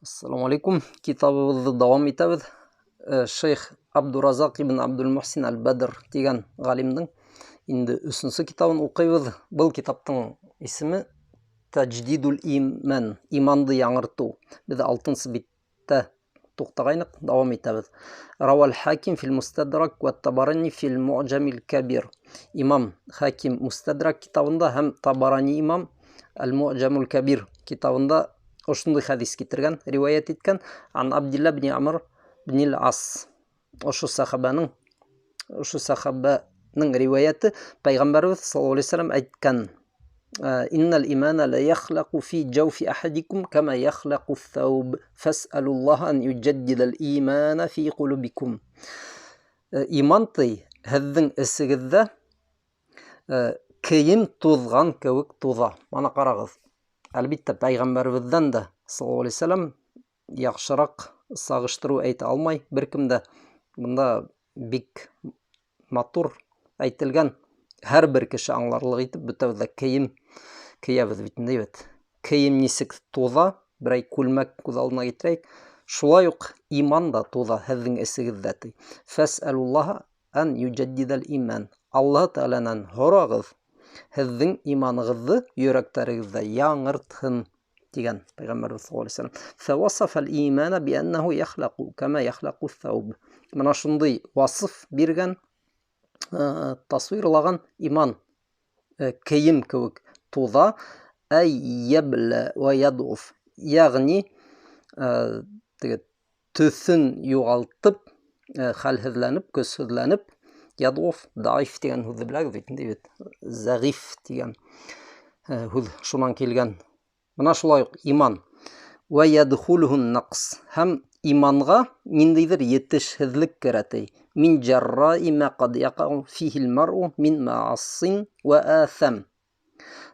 Assalamu alaikum. Kitabımızda devam etemiz. Şeyh Abdurazak ibn Abdülmuhsin al-Badr деген ғалимдың енді үшінші китабын оқимыз. Бұл китаптың исімі Таjdidul Iman, иманды яңырту. Біз 6-шы бетте тоқтағайнық, давам етеміз. Равал Хаким фил Мустадрак ва Табарани фил Му'джамил Кабир. Имам Хаким Мустадрак китабында һәм Табарани имам Al-Mu'jamul Kabir китабында ошондой хадис китергән, риваят иткән ан Абдилла бин Амр бин ас. Ошо сахабаның риваяты Пайгамбарыбыз саллаллаху алейхи вассалам айткан: "Иннал имана ла яхлaqu фи джауфи ахадикум кама яхлaqu ثوب фас'алуллаха ан юджаддидал имана фи кулубикум." Иман тый һеҙҙең эсегеҙҙә кейем туҙған кеүек туҙа. Мана ҡарағыҙ. Әлбиттә, Пайғамбарыбыҙҙан да саллаллаху алейхи вассалам яҡшыраҡ сағыштырыу әйтә алмай беркем дә. Бында бик матур әйтелгән, һәр бер кеше аңларлыҡ итеп бөтәбеҙ ҙә кейем кейәбеҙ бит инде, бит. Кейем нисек туҙа, берәй күлмәк күҙ алдына китерәйек, шулай уҡ иман да туҙа һеҙҙең эсегеҙҙә ти. Фәс'әлуллаһа ан юджаддидал иман. Аллаһ Тәғәләнән һорағыҙ, һеҙҙең иманығыҙҙы йөрәктәрегеҙҙә яңыртһын дигән Пайғамбарыбыҙ саллаллаху алейхи вассалам. Фәвасафал имана бианнаху яхлaqu кама яхлaqu ثوب. Мына шундай васыф биргән, тасвирлаған иман кейем кеүек туҙа, әй ябла ва ядуф. Яғни төҫөн юғалтып, хәлһеҙләнеп, көсһөҙләнеп, ядуф, даиф дигән һүҙҙе беләгеҙ бит инде, бит. Зәғиф дигән һүҙ шунан килгән. Мына шулай уҡ иман. Ва ядхулухун нақс. Һәм иманға ниндәйҙер етешһеҙлек керә ти. Мин жарраи ма ҡад яҡау фихил мар'у мин маасин ва аtham.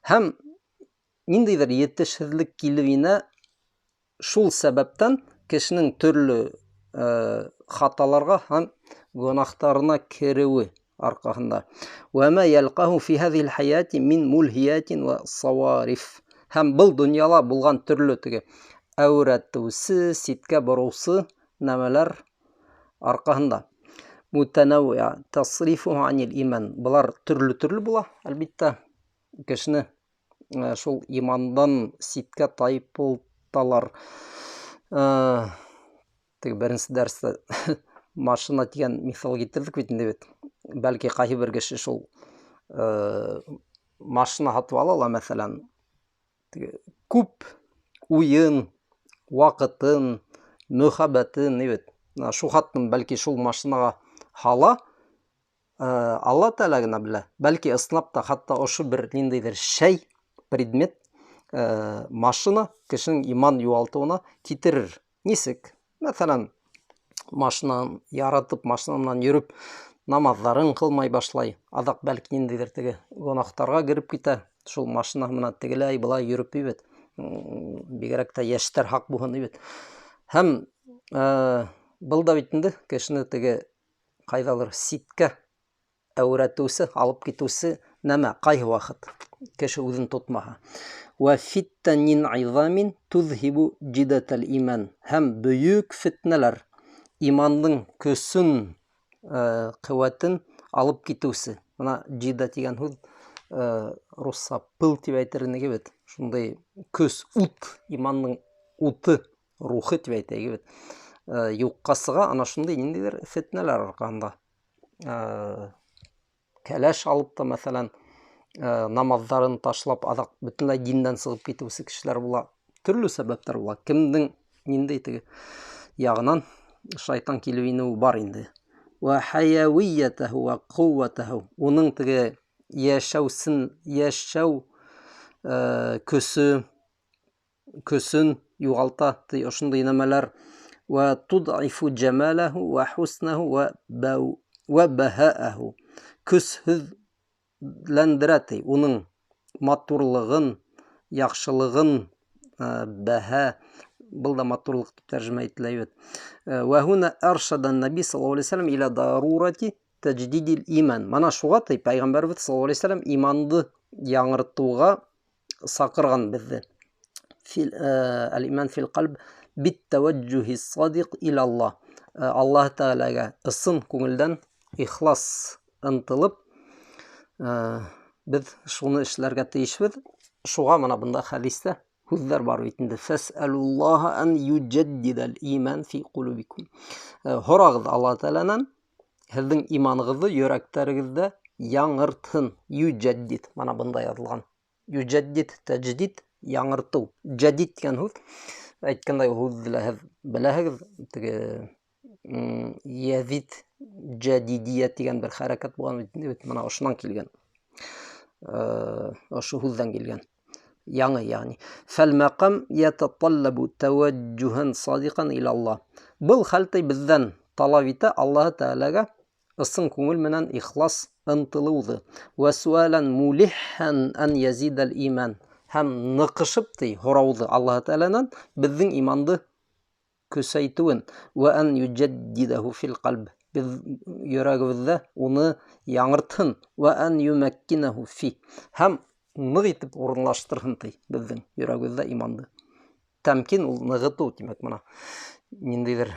Һәм ниндәйҙер етешһеҙлек килеп инә шул сәбәптән кешенең төрлө хаталарға һәм гөнаһтарына кереүе арҡаһында. Ва ма ялҡаһу фи һазихил ҳаяти мин мулһиятин ва савариф. Һәм был донъяла булған төрлө теге әүрәтеүсе, ситкә бороусы нәмәләр арҡаһында. Мутанауиа тасрифуһу анил иман. Былар төрлө була, әлбиттә. Кешене шул имандан ситкә тайпылталар. Теге беренсе дәрестә машина тигән миҫал китерҙек бит инде, бит. Бәлки ҡайһы бер кеше шул машина һатып ала ла, мәҫәлән, күп уйын, ваҡытын, мөхәббәтен, бит. Шул хаттың бәлки шул машинаға һала, Алла Тәғәлә генә белә. Бәлки ысынлап та хатта ошо бер ниндәйҙер шәй, предмет, машина кешенең иман юғалтыуына китерер. Нисек? Мәҫәлән, машинаны яратып, машина менән йөрөп, намаҙҙарын ҡылмай башлай. Аҙаҡ бәлки ниндәйҙер теге гонаһтарға киреп китә. Шул машина менән тегеләй былай йөрөп, бит. Бигерәк тә йәштәр һаҡ булһын, бит. Һәм был да бит инде кешене теге ҡайҙалыр ситкә әүрәтеүсе, алып китеүсе нәмә, ҡайһы ваҡыт кеше үҙен тотмаһа. Ва фиттанин айҙамин туҙһибу джидатал иман. Һәм бөйөк фитнәләр имандың көсөн, ҡеүәтен алып китеүсе. Мына джида тигән һүҙ русса пыл тип әйтер инеге, бит. Шундай көс, ут, имандың уты, рухы тип әйтәйек, бит. Юҡҡа сыға, ана шундай ниндәйҙер фитнәләр арҡаһында. Кәләш алып та, мәҫәлән, намаҙҙарын ташлап, аҙаҡ бөтөнләй диндән сығып китеүсе кешеләр була. Төрлө сәбәптәр була. Кемдең ниндәй теге яғынан шайтан килеп инеүе бар инде. Ва хаяуиятаһу ва ҡувватаһу. Уның теге йәшәү көсөн юғалта, ошондай нәмәләр. Ва тудаифу җамалаһу ва хуснаһу ва баһааһу. Көсһөҙләндерә ти уның матурлығын, яҡшылығын, бәһә. Был да матурлыҡ дип тәржемә ителә, бит. Ва һуна аршадан наби саллаллаху алейхи вассалам иля дарурати таjdidil иман. Мана шуға ти Пайғамбарыбыҙ саллаллаху алейхи вассалам иманды яңыртыуға саҡырған беҙҙе. الإيمان في القلب بالتوجه الصادق إلى الله. الله تعالى сын көңілден ихлас ынтылып, біз шуны эшләргә тиешбез. Шуға мына бында хәдистә һүзләр бар бит инде. Фәсәлуллаха ан юҗаддидал иман фи кулубикум. Һорагыз Алла Тәгаләнән һезнең иманыгызны йөрәкләрегездә яңыртсын. Юҗаддид. Мана бында язылган. Юҗаддид, таҗдид, яңырту. Җадид дигән һүз. Әйткәндәй, ул һүзле беләһегез, теге Язид җадидият дигән бер хәрәкәт булган бит. Мана ошынан килгән. Ошы һүздән килгән. Яңы, ягъни. Фәл-мақам ятаталлабу тавajjuhan садиқан иля Аллах. Был хәлтәй бездән талап итә Аллаһ Тәгаләгә сын күңел менән ихлас ынтылуды. Ва суалан мулихан ан язидал иман. Һәм ныгышып ти һорауды Аллаһ Тәгаләнән безнең иманды көсәйтүен. Ва ан юҗаддидаху фил qalb. Biz йөрәгебездә уны яңыртсын. Ва ан юмаккинаху фи. Һәм нык итеп урынлаштырсын ти безнең йөрәгебездә иманды. Тәмкин ул ныгыту димәк мына. Ниндидер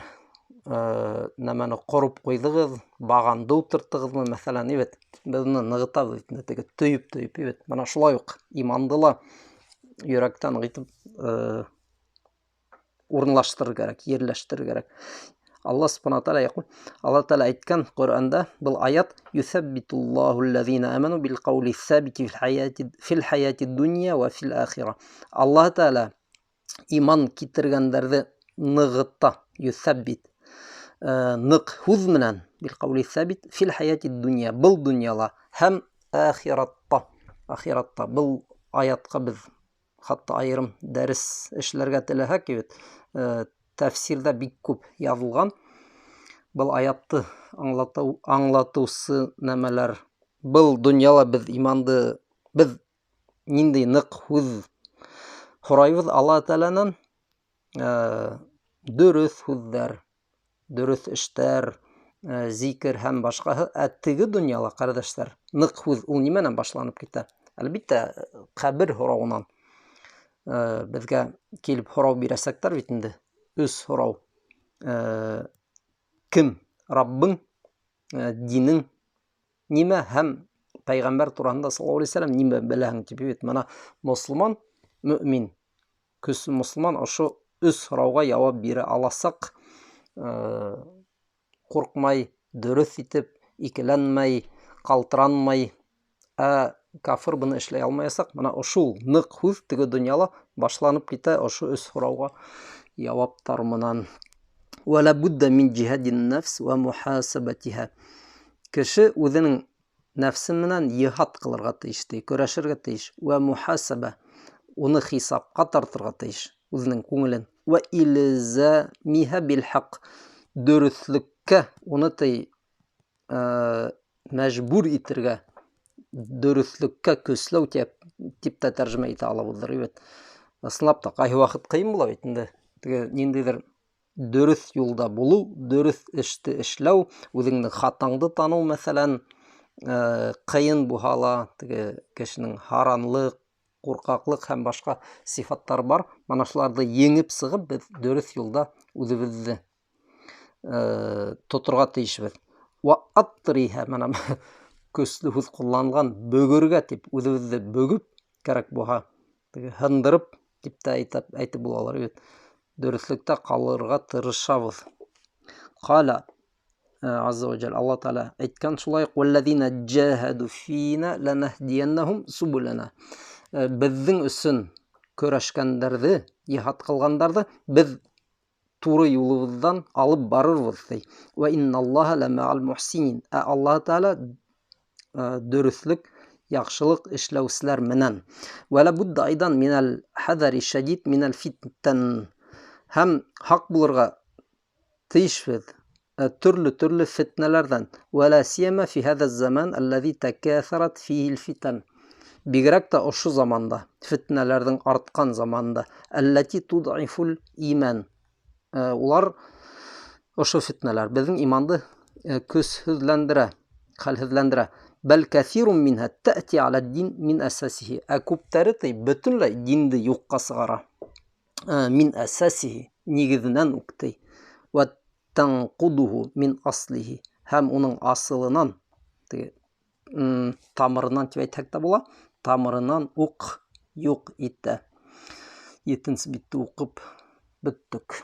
нәмәне корып куйдыгыз, баганды утырттыгызмы, мәсәлән, ибет, безне ныгытабыз, теге төйүп, ибет. Мана шулай ук иманды ла йөрәктән итеп урынлаштырыр кирәк, йерләштерер кирәк. Allah subhanahu wa ta'ala yaqul. Allah Ta'ala aytgan Qur'onda bu oyat yusabbitullahu allazina amanu bil qawli sabiti fil hayati dunya va fil akhirah. Allah Ta'ala iman kitirganlarni nig'itta yusabbit ниq һүз менән bil qawli sabit fil hayati dunya bil dunyola ham axiratта bil oyatqa biz hatto ayrim dars эшләргә теләһәк ибет. Тәфсирдә бик күп язылган. Был аятты аңлатусы нәмәләр. Был дөньяла без иманды, без нинди нык һүз һорайбыз Алла Тәгаләнән, дөрес һүзләр, дөрес эштәр, зикр һәм башкаһы. Теге дөньяла, кардәшләр, нык һүз ул нимәнән башланып китә? Әлбәттә, кабер һорауынан. Безгә килеп һорау бирәсәктәр бит инде. Үз һорау. Кем? Раббың, динең нимә һәм Пәйгамбәр турында саллаллаһу алейһи ва саллям нимә беләһең дип бит. Мана мөселман, мөмин, көс мөселман ошо үз һорауга җавап бирә аласак, куркмай, дөрес итеп, икеләнмәй, калтыранмай, кафир буны эшләй алмаячак. Мана ошол нык һүз теге дөньяла башланып китә ошо үз һорауга җаваптар менән. ولا بد من جهاد النفس ومحاسبتها. Кеше үзенең нәфсе менән jihad кылырга тиеш, көрәшергә тиеш. Ва мухасаба, уны хисапка тартырга тиеш, үзенең күңелен. Ва илзамиха бил хак, дөреслеккә уны мәҗбүр итәргә, дөреслеккә көсләү дип тә тәрҗемә итә алабыздыр бит. Аслап та кайһы вакыт кыен була бит инде. Ниндидер дөрес юлда булу, дөрес эште эшләү, үзеңнең хатаңды тану, мәсәлән, кыен була, теге кешенең харанлык, куркаклык һәм башка сифаттар бар. Мана шуларны еңеп сыгып, без дөрес юлда үзебезне тотырга тиешбез. Ва аттриха, мана көсле һүз кулланган, бөгөргә дип үзебезне бөгүп кирәк була. Теге хындырып дип тә әйтеп булалар бит. Дөреслектә калырга тырышабыз. Кала азза ва җал, Алла Тәгалә әйткән шулай: "Валлазина җаһаду фина ланаһдияннахум субулана." Безнең өчен көрәшкәннәрне, jihad кылганнарны без туры юлыбыздан алып барырбыз ди. Ва инналлаха ламаал мухсинин. Алла Тәгалә дөреслек, яхшылык эшләүчеләр менән. Вала будда айдан минал хазари шадид минал фиттан. Һәм хак булырга тиешбез төрле фитнәләрдән. Вала сияма фи һаза заман аллази такассарат фиhi الفتن. Бигрәк тә ошо заманда, фитнәләрнең арткан заманда, аллати tud'iful иман. Улар ошо фитнәләр безнең иманды көсһезләндерә, хәлһезләндерә. бәл кәсирун минха тәти аля дин мин әсәсихи. Күптәре бөтенләй динде юкка сығара. Мин әсәсихи, нигеҙенән үк ти. Вә тәнҡудуху мин аслихи. Һәм уның асылынан, тамырынан тип әйтһәк тә була, тамырынан уҡ юҡ итә. 7-нче битте уҡып бөттөк.